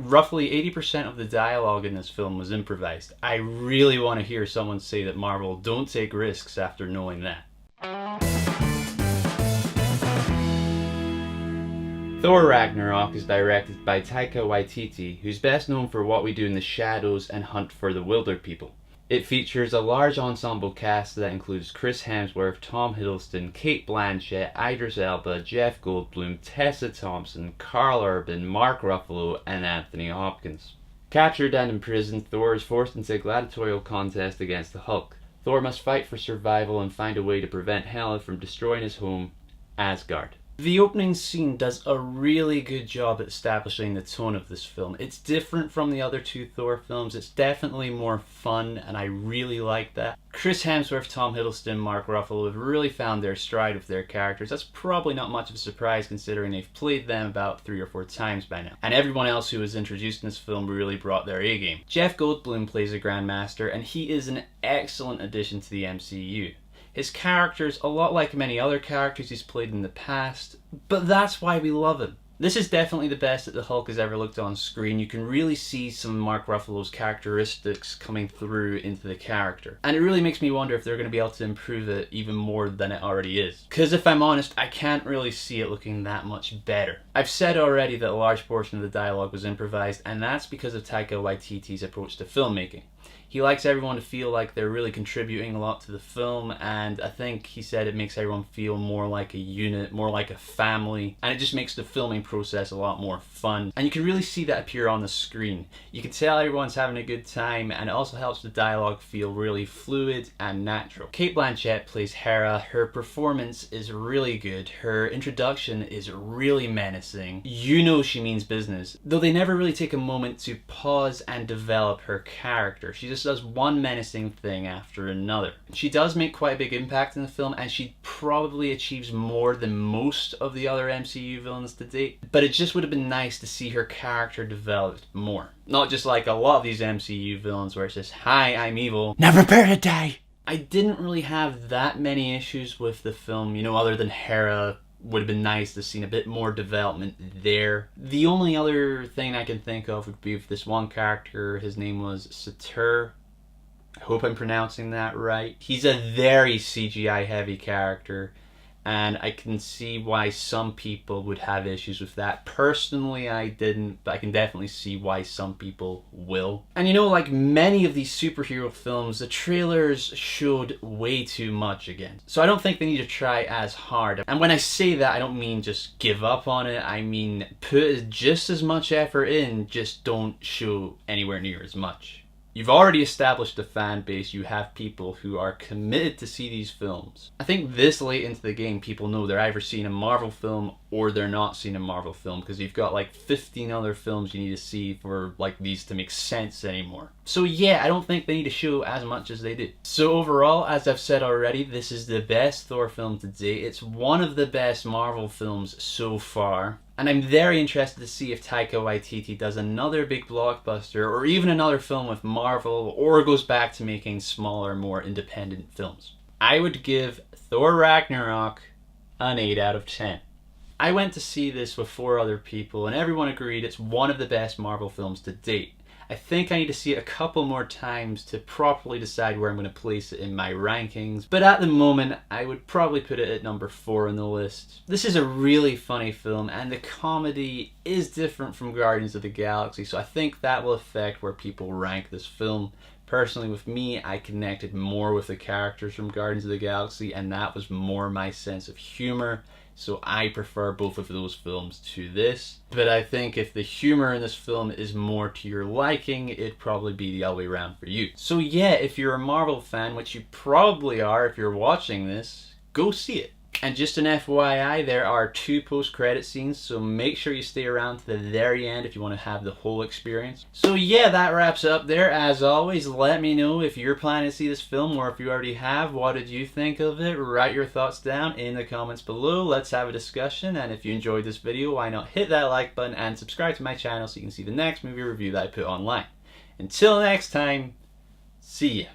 Roughly 80% of the dialogue in this film was improvised. I really want to hear someone say that Marvel don't take risks after knowing that. Thor Ragnarok is directed by Taika Waititi, who's best known for What We Do in the Shadows and Hunt for the Wilder People. It features a large ensemble cast that includes Chris Hemsworth, Tom Hiddleston, Cate Blanchett, Idris Elba, Jeff Goldblum, Tessa Thompson, Karl Urban, Mark Ruffalo, and Anthony Hopkins. Captured and imprisoned, Thor is forced into a gladiatorial contest against the Hulk. Thor must fight for survival and find a way to prevent Hela from destroying his home, Asgard. The opening scene does a really good job at establishing the tone of this film. It's different from the other two Thor films. It's definitely more fun, and I really like that. Chris Hemsworth, Tom Hiddleston, Mark Ruffalo have really found their stride with their characters. That's probably not much of a surprise considering they've played them about 3 or 4 times by now. And everyone else who was introduced in this film really brought their A-game. Jeff Goldblum plays a Grandmaster, and he is an excellent addition to the MCU. His character's a lot like many other characters he's played in the past, but that's why we love him. This is definitely the best that the Hulk has ever looked on screen. You can really see some of Mark Ruffalo's characteristics coming through into the character. And it really makes me wonder if they're going to be able to improve it even more than it already is. Because if I'm honest, I can't really see it looking that much better. I've said already that a large portion of the dialogue was improvised, and that's because of Taika Waititi's approach to filmmaking. He likes everyone to feel like they're really contributing a lot to the film, and I think he said it makes everyone feel more like a unit, more like a family, and it just makes the filming process a lot more fun. And you can really see that appear on the screen. You can tell everyone's having a good time, and it also helps the dialogue feel really fluid and natural. Cate Blanchett plays Hera. Her performance is really good. Her introduction is really menacing. You know she means business, though they never really take a moment to pause and develop her character. She just does one menacing thing after another. She does make quite a big impact in the film, and she probably achieves more than most of the other MCU villains to date, but it just would have been nice to see her character developed more. Not just like a lot of these MCU villains where it's just, hi, I'm evil, now prepare to die. I didn't really have that many issues with the film, you know, other than Hera. Would have been nice to have seen a bit more development there. The only other thing I can think of would be with this one character. His name was Satur. I hope I'm pronouncing that right. He's a very CGI heavy character, and I can see why some people would have issues with that. Personally, I didn't, but I can definitely see why some people will. And you know, like many of these superhero films, the trailers showed way too much again. So I don't think they need to try as hard. And when I say that, I don't mean just give up on it. I mean put just as much effort in, just don't show anywhere near as much. You've already established a fan base, you have people who are committed to see these films. I think this late into the game, people know they're either seeing a Marvel film or they're not seeing a Marvel film, because you've got like 15 other films you need to see for like these to make sense anymore. So yeah, I don't think they need to show as much as they do. So overall, as I've said already, this is the best Thor film to date. It's one of the best Marvel films so far. And I'm very interested to see if Taika Waititi does another big blockbuster or even another film with Marvel, or goes back to making smaller, more independent films. I would give Thor Ragnarok an 8 out of 10. I went to see this with 4 other people and everyone agreed it's one of the best Marvel films to date. I think I need to see it a couple more times to properly decide where I'm going to place it in my rankings, but at the moment I would probably put it at number 4 on the list. This is a really funny film, and the comedy is different from Guardians of the Galaxy, so I think that will affect where people rank this film. Personally, with me, I connected more with the characters from Guardians of the Galaxy, and that was more my sense of humor. So I prefer both of those films to this. But I think if the humor in this film is more to your liking, it'd probably be the other way around for you. So yeah, if you're a Marvel fan, which you probably are if you're watching this, go see it. And just an FYI, there are 2 post-credit scenes, so make sure you stay around to the very end if you want to have the whole experience. So yeah, that wraps up there. As always, let me know if you're planning to see this film, or if you already have, what did you think of it? Write your thoughts down in the comments below. Let's have a discussion, and if you enjoyed this video, why not hit that like button and subscribe to my channel so you can see the next movie review that I put online. Until next time, see ya.